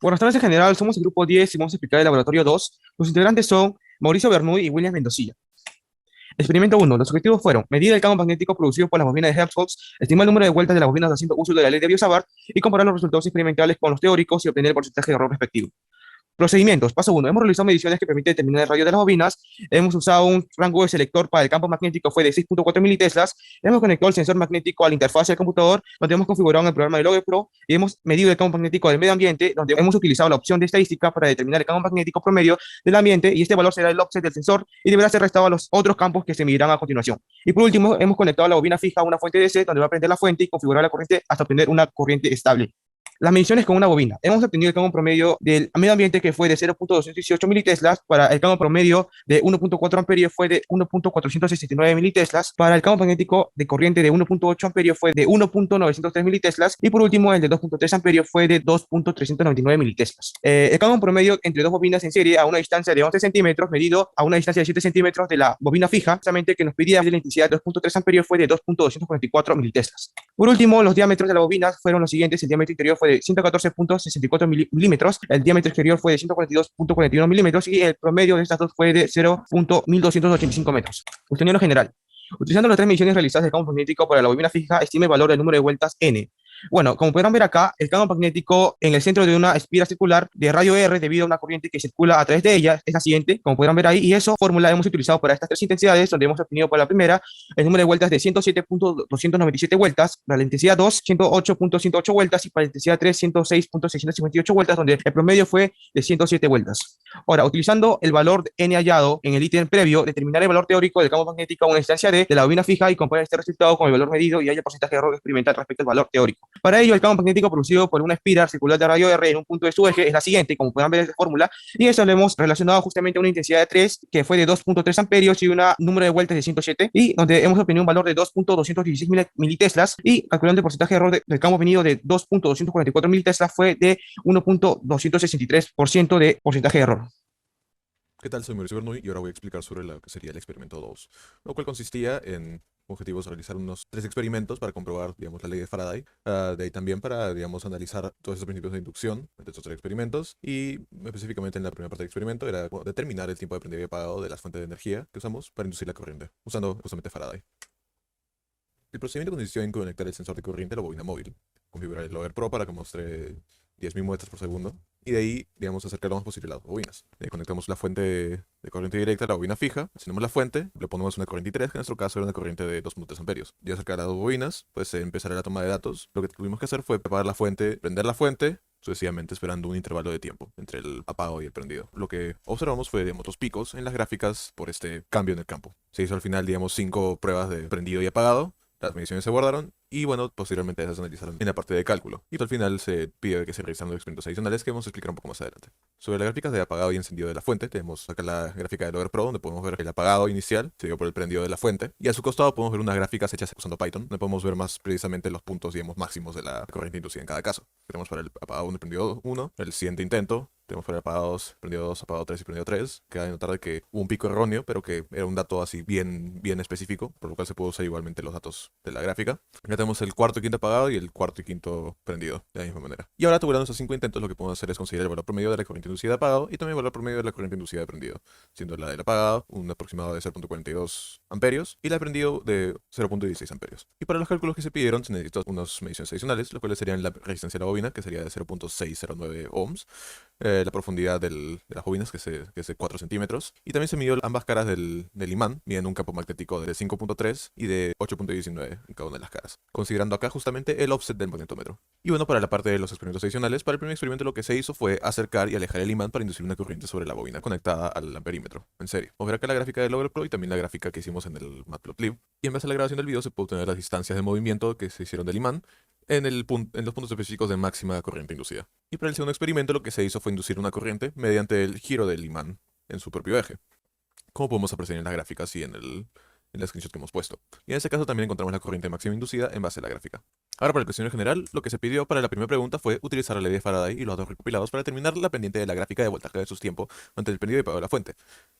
Bueno, esta vez en general somos el grupo 10 y vamos a explicar el laboratorio 2. Los integrantes son Mauricio Bernoulli y William Mendocilla. Experimento 1. Los objetivos fueron medir el campo magnético producido por las bobinas de Helmholtz, estimar el número de vueltas de las bobinas haciendo uso de la ley de Biot-Savart y comparar los resultados experimentales con los teóricos y obtener el porcentaje de error respectivo. Procedimientos. Paso 1. Hemos realizado mediciones que permiten determinar el radio de las bobinas. Hemos usado un rango de selector para el campo magnético, fue de 6.4 militeslas. Hemos conectado el sensor magnético a la interfaz del computador, donde hemos configurado en el programa de Logger Pro y hemos medido el campo magnético del medio ambiente, donde hemos utilizado la opción de estadística para determinar el campo magnético promedio del ambiente y este valor será el offset del sensor y deberá ser restado a los otros campos que se medirán a continuación. Y por último, hemos conectado la bobina fija a una fuente DC, donde va a prender la fuente y configurar la corriente hasta obtener una corriente estable. Las mediciones con una bobina. Hemos obtenido el campo promedio del medio ambiente que fue de 0.218 militeslas, para el campo promedio de 1.4 amperios fue de 1.469 militeslas, para el campo magnético de corriente de 1.8 amperios fue de 1.903 militeslas y por último el de 2.3 amperios fue de 2.399 militeslas. El campo promedio entre dos bobinas en serie a una distancia de 11 centímetros medido a una distancia de 7 centímetros de la bobina fija, precisamente que nos pedía la intensidad de 2.3 amperios fue de 2.244 militeslas. Por último, los diámetros de la bobina fueron los siguientes. El diámetro interior fue de 114.64 milímetros, el diámetro exterior fue de 142.41 milímetros y el promedio de estas dos fue de 0.1285 metros. Cuestión en general. Utilizando las tres mediciones realizadas del campo magnético para la bobina fija, estime el valor del número de vueltas n. Bueno, como podrán ver acá, el campo magnético en el centro de una espiral circular de radio R debido a una corriente que circula a través de ella es la siguiente, como podrán ver ahí, y eso fórmula hemos utilizado para estas tres intensidades, donde hemos obtenido para la primera el número de vueltas de 107.297 vueltas, para la intensidad 2, 108.108 vueltas y para la intensidad 3, 106.658 vueltas, donde el promedio fue de 107 vueltas. Ahora, utilizando el valor n hallado en el ítem previo, determinar el valor teórico del campo magnético a una instancia D de la bobina fija y comparar este resultado con el valor medido y haya el porcentaje de error experimental respecto al valor teórico. Para ello, el campo magnético producido por una espiral circular de radio R en un punto de su eje es la siguiente, como pueden ver en esta fórmula, y eso lo hemos relacionado justamente a una intensidad de 3, que fue de 2.3 amperios y un número de vueltas de 107, y donde hemos obtenido un valor de 2.216 militeslas, y calculando el porcentaje de error del campo venido de 2.244 militeslas fue de 1.263% de porcentaje de error. ¿Qué tal? Soy Mauricio Bernoulli y ahora voy a explicar sobre lo que sería el experimento 2, lo cual consistía en objetivos realizar unos 3 experimentos para comprobar, digamos, la ley de Faraday, de ahí también para, digamos, analizar todos esos principios de inducción de estos 3 experimentos y específicamente en la primera parte del experimento era determinar el tiempo de prendido y apagado de las fuentes de energía que usamos para inducir la corriente, usando justamente Faraday. El procedimiento consistió en conectar el sensor de corriente a la bobina móvil, configurar el Logger Pro para que muestre 10.000 muestras por segundo, y de ahí, digamos, acercar lo más posible las bobinas. Conectamos la fuente de corriente directa a la bobina fija, encendemos la fuente, le ponemos una corriente 3, que en nuestro caso era una corriente de 2.3 amperios. Y acercar las dos bobinas, pues empezará la toma de datos. Lo que tuvimos que hacer fue apagar la fuente, prender la fuente, sucesivamente esperando un intervalo de tiempo entre el apagado y el prendido. Lo que observamos fue, digamos, los picos en las gráficas por este cambio en el campo. Se hizo al final, digamos, 5 pruebas de prendido y apagado. Las mediciones se guardaron y bueno, posteriormente esas se analizaron en la parte de cálculo. Y al final se pide que se realizan los experimentos adicionales que vamos a explicar un poco más adelante. Sobre las gráficas de apagado y encendido de la fuente, tenemos acá la gráfica de Logger Pro, donde podemos ver el apagado inicial, seguido por el prendido de la fuente. Y a su costado podemos ver unas gráficas hechas usando Python, donde podemos ver más precisamente los puntos, digamos, máximos de la corriente inducida en cada caso. Tenemos para el apagado 1 y prendido 1, el siguiente intento. Tenemos para apagado 2, apagado 3 y prendido 3. Queda de notar de que hubo un pico erróneo, pero que era un dato así bien específico, por lo cual se puede usar igualmente los datos de la gráfica. Acá tenemos el cuarto y quinto apagado y el cuarto y quinto prendido, de la misma manera. Y ahora, asegurando esos 5 intentos, lo que podemos hacer es conseguir el valor promedio de la corriente inducida de apagado y también el valor promedio de la corriente inducida de prendido, siendo la del apagado un aproximado de 0.42 amperios y la de prendido de 0.16 amperios. Y para los cálculos que se pidieron se necesitan unas mediciones adicionales, lo cuales serían la resistencia de la bobina, que sería de 0.609 ohms, la profundidad de las bobinas, que es de 4 centímetros. Y también se midió ambas caras del imán, midiendo un campo magnético de 5.3 y de 8.19 en cada una de las caras, considerando acá justamente el offset del magnetómetro. Y bueno, para la parte de los experimentos adicionales, para el primer experimento lo que se hizo fue acercar y alejar el imán para inducir una corriente sobre la bobina conectada al amperímetro, en serie. Vamos a ver acá la gráfica del Logger Pro y también la gráfica que hicimos en el Matplotlib. Y en base a la grabación del video se puede obtener las distancias de movimiento que se hicieron del imán en los puntos específicos de máxima corriente inducida. Y para el segundo experimento lo que se hizo fue inducir una corriente mediante el giro del imán en su propio eje, como podemos apreciar en las gráficas y en la screenshot que hemos puesto. Y en este caso también encontramos la corriente máxima inducida en base a la gráfica. Ahora, para el cuestionario general, lo que se pidió para la primera pregunta fue utilizar la ley de Faraday y los datos recopilados para determinar la pendiente de la gráfica de voltaje de sus tiempos ante el prendido y apagado de la fuente.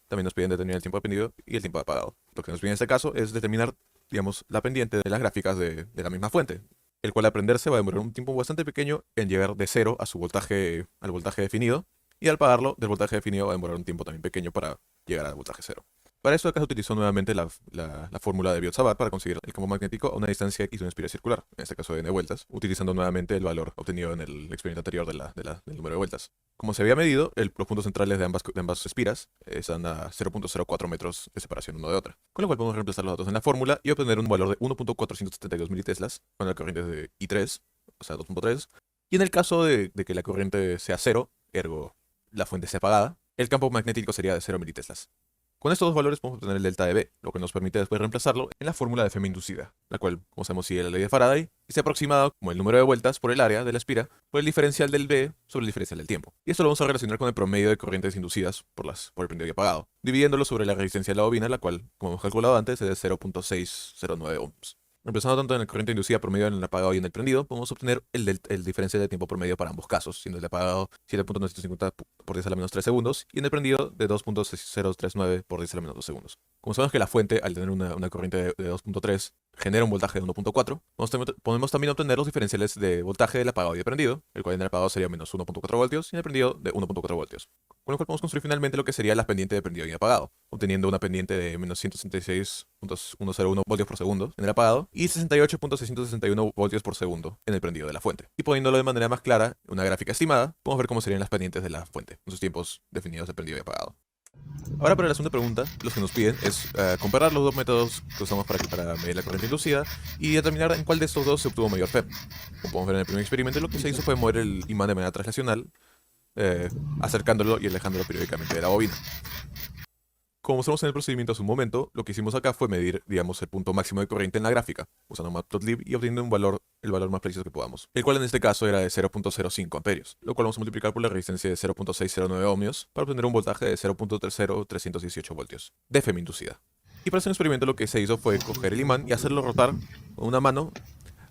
También nos piden determinar el tiempo de prendido y el tiempo de apagado. Lo que nos pide en este caso es determinar, digamos, la pendiente de las gráficas de la misma fuente, el cual al prenderse va a demorar un tiempo bastante pequeño en llegar de cero a su voltaje, al voltaje definido, y al apagarlo del voltaje definido va a demorar un tiempo también pequeño para llegar al voltaje cero. Para esto acá se utilizó nuevamente la fórmula de Biot-Savart para conseguir el campo magnético a una distancia x de una espiral circular, en este caso de n vueltas, utilizando nuevamente el valor obtenido en el experimento anterior del número de vueltas. Como se había medido, los puntos centrales de ambas espiras están a 0.04 metros de separación uno de otra, con lo cual podemos reemplazar los datos en la fórmula y obtener un valor de 1.472 militeslas cuando la corriente es de I3, o sea 2.3, y en el caso de que la corriente sea cero, ergo la fuente esté apagada, el campo magnético sería de 0 militeslas. Con estos dos valores podemos obtener el delta de B, lo que nos permite después reemplazarlo en la fórmula de Fermi inducida, la cual, como sabemos, sigue la ley de Faraday y se aproxima como el número de vueltas por el área de la espira por el diferencial del B sobre el diferencial del tiempo. Y esto lo vamos a relacionar con el promedio de corrientes inducidas por el prendido y apagado, dividiéndolo sobre la resistencia de la bobina, la cual, como hemos calculado antes, es de 0.609 ohms. Reemplazando tanto en la corriente inducida promedio en el apagado y en el prendido, podemos obtener el diferencial de tiempo promedio para ambos casos, siendo el apagado 7.950 por 10 a la menos 3 segundos y en el prendido de 2.6039 por 10 a la menos 2 segundos. Como sabemos que la fuente, al tener una corriente de 2.3, genera un voltaje de 1.4, podemos también obtener los diferenciales de voltaje del apagado y del prendido, el cual en el apagado sería menos 1.4 voltios y en el prendido de 1.4 voltios. Con lo cual podemos construir finalmente lo que sería la pendiente de prendido y apagado, obteniendo una pendiente de menos 166.101 voltios por segundo en el apagado y 68.661 voltios por segundo en el prendido de la fuente. Y poniéndolo de manera más clara, en una gráfica estimada, podemos ver cómo serían las pendientes de la fuente, en sus tiempos definidos de prendido y apagado. Ahora para la segunda pregunta, lo que nos piden es comparar los dos métodos que usamos para medir la corriente inducida y determinar en cuál de estos dos se obtuvo mayor FEM. Como podemos ver en el primer experimento, lo que se hizo fue mover el imán de manera translacional, acercándolo y alejándolo periódicamente de la bobina. Como mostramos en el procedimiento hace un momento, lo que hicimos acá fue medir, digamos, el punto máximo de corriente en la gráfica, usando Matplotlib y obteniendo el valor más preciso que podamos, el cual en este caso era de 0.05 amperios, lo cual vamos a multiplicar por la resistencia de 0.609 ohmios para obtener un voltaje de 0.30318 voltios, de FEM inducida. Y para hacer un experimento lo que se hizo fue coger el imán y hacerlo rotar con una mano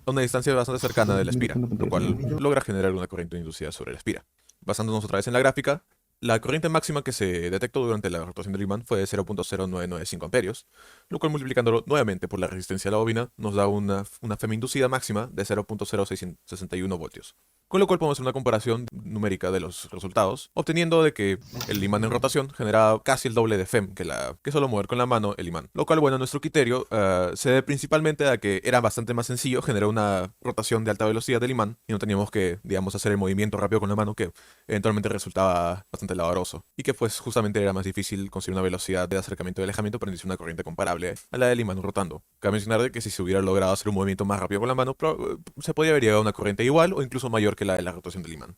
a una distancia bastante cercana de la espira, lo cual logra generar una corriente inducida sobre la espira. Basándonos otra vez en la gráfica, la corriente máxima que se detectó durante la rotación del imán fue de 0.0995 amperios, lo cual multiplicándolo nuevamente por la resistencia de la bobina nos da una FEM inducida máxima de 0.0661 voltios. Con lo cual podemos hacer una comparación numérica de los resultados, obteniendo de que el imán en rotación generaba casi el doble de FEM que solo mover con la mano el imán. Lo cual, bueno, a nuestro criterio se debe principalmente a que era bastante más sencillo generar una rotación de alta velocidad del imán y no teníamos que, digamos, hacer el movimiento rápido con la mano que eventualmente resultaba bastante laborioso. Y que pues justamente era más difícil conseguir una velocidad de acercamiento y alejamiento para iniciar una corriente comparable a la del imán rotando. Cabe mencionar de que si se hubiera logrado hacer un movimiento más rápido con la mano, se podría haber llegado a una corriente igual o incluso mayor que la de la rotación del imán.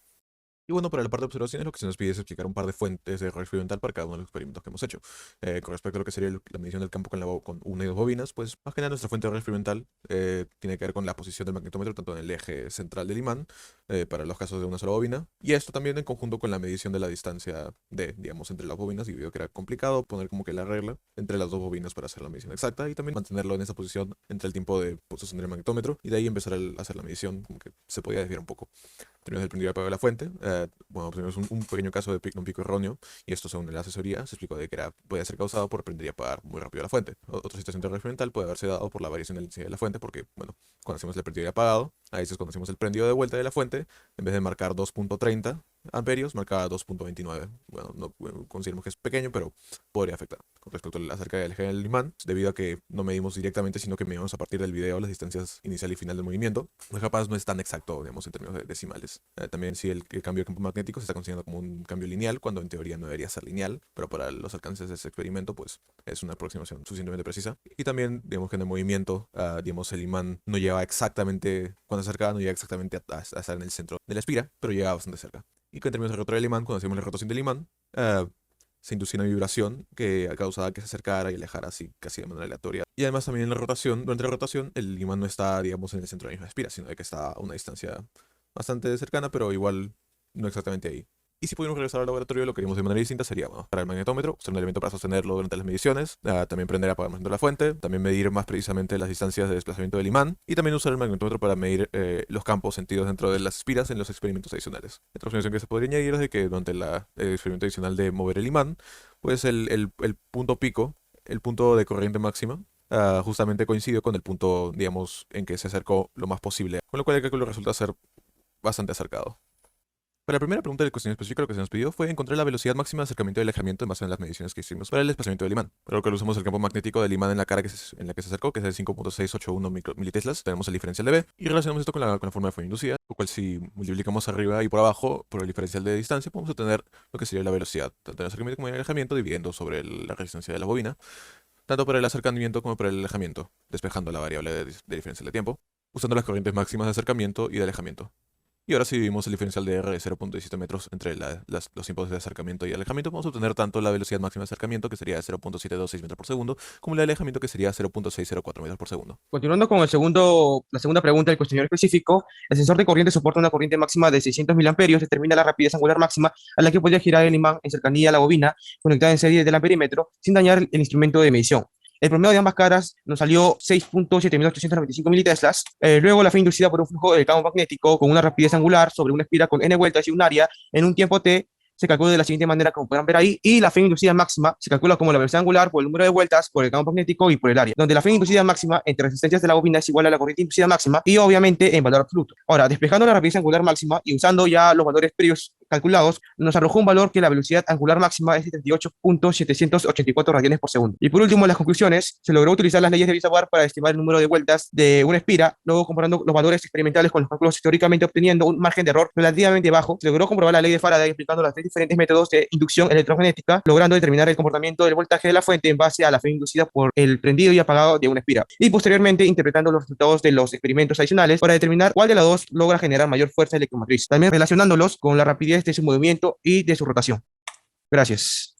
Y bueno, para la parte de observaciones lo que se nos pide es explicar un par de fuentes de error experimental para cada uno de los experimentos que hemos hecho. Con respecto a lo que sería la medición del campo con una y dos bobinas, pues más que nada nuestra fuente de error experimental tiene que ver con la posición del magnetómetro tanto en el eje central del imán, para los casos de una sola bobina, y esto también en conjunto con la medición de la distancia digamos, entre las bobinas, y vio que era complicado poner como que la regla entre las dos bobinas para hacer la medición exacta, y también mantenerlo en esa posición entre el tiempo de posición del magnetómetro, y de ahí empezar a hacer la medición, como que se podía desviar un poco. Tenemos el prendido y apagado de la fuente. Bueno, tenemos un pequeño caso de un pico erróneo, y esto según la asesoría se explicó de que podía ser causado por prender y apagar muy rápido la fuente. Otra situación de error experimental puede haberse dado por la variación de la intensidad de la fuente, porque, bueno, cuando hacemos el prendido y apagado, a veces cuando hacemos el prendido de vuelta de la fuente, en vez de marcar 2.30 amperios, marcaba 2.29. Bueno, no consideramos que es pequeño, pero podría afectar. Con respecto acerca del eje del imán, debido a que no medimos directamente, sino que medimos a partir del video las distancias inicial y final del movimiento, pues capaz no es tan exacto, digamos, en términos decimales. También si el cambio de campo magnético se está considerando como un cambio lineal, cuando en teoría no debería ser lineal, pero para los alcances de ese experimento, pues es una aproximación suficientemente precisa. Y también, digamos que en el movimiento, digamos, el imán no llega exactamente, cuando se acerca, no llega exactamente a estar en el centro de la espira, pero llega bastante cerca. Y que en términos de rotor del imán, cuando hacemos la rotación del imán, se inducía una vibración que causaba que se acercara y alejara así casi de manera aleatoria. Y además también en la rotación, durante la rotación, el imán no está, digamos, en el centro de la misma espira, sino de que está a una distancia bastante cercana, pero igual no exactamente ahí. Y si pudiéramos regresar al laboratorio, lo que haríamos de manera distinta sería, bueno, para el magnetómetro, usar un elemento para sostenerlo durante las mediciones, también prender y apagar el la fuente, también medir más precisamente las distancias de desplazamiento del imán, y también usar el magnetómetro para medir los campos sentidos dentro de las espiras en los experimentos adicionales. Otra observación que se podría añadir es de que durante el experimento adicional de mover el imán, pues el punto pico, el punto de corriente máxima, justamente coincidió con el punto, digamos, en que se acercó lo más posible, con lo cual el cálculo resulta ser bastante acercado. Para la primera pregunta del cuestionario específico, lo que se nos pidió fue encontrar la velocidad máxima de acercamiento y alejamiento en base a las mediciones que hicimos para el desplazamiento del imán. Para lo que usamos el campo magnético del imán en la cara en la que se acercó, que es de 5.681 militeslas. Tenemos el diferencial de B y relacionamos esto con la forma de fuente inducida, lo cual si multiplicamos arriba y por abajo por el diferencial de distancia, podemos obtener lo que sería la velocidad, tanto en el acercamiento como en el alejamiento, dividiendo sobre la resistencia de la bobina, tanto para el acercamiento como para el alejamiento, despejando la variable de diferencial de tiempo, usando las corrientes máximas de acercamiento y de alejamiento. Y ahora si dividimos el diferencial de R de 0.17 metros entre los tiempos de acercamiento y alejamiento, vamos a obtener tanto la velocidad máxima de acercamiento, que sería 0.726 metros por segundo, como la de alejamiento, que sería 0.604 metros por segundo. Continuando con la segunda pregunta del cuestionario específico, el sensor de corriente soporta una corriente máxima de 600 miliamperios, determina la rapidez angular máxima a la que podría girar el imán en cercanía a la bobina conectada en serie del amperímetro sin dañar el instrumento de medición. El promedio de ambas caras nos salió 6.7895 militeslas. Luego la fe inducida por un flujo del campo magnético con una rapidez angular sobre una espira con n vueltas y un área en un tiempo t se calcula de la siguiente manera, como podrán ver ahí, y la fe inducida máxima se calcula como la velocidad angular por el número de vueltas, por el campo magnético y por el área, donde la fe inducida máxima entre resistencias de la bobina es igual a la corriente inducida máxima y obviamente en valor absoluto. Ahora, despejando la rapidez angular máxima y usando ya los valores previos calculados, nos arrojó un valor que la velocidad angular máxima es de 38.784 radianes por segundo. Y por último, en las conclusiones, se logró utilizar las leyes de Biot-Savart para estimar el número de vueltas de una espira, luego comparando los valores experimentales con los cálculos teóricamente obteniendo un margen de error relativamente bajo. Se logró comprobar la ley de Faraday explicando las tres diferentes métodos de inducción electromagnética, logrando determinar el comportamiento del voltaje de la fuente en base a la fe inducida por el prendido y apagado de una espira. Y posteriormente, interpretando los resultados de los experimentos adicionales para determinar cuál de las dos logra generar mayor fuerza electromotriz, también relacionándolos con la rapidez de su movimiento y de su rotación. Gracias.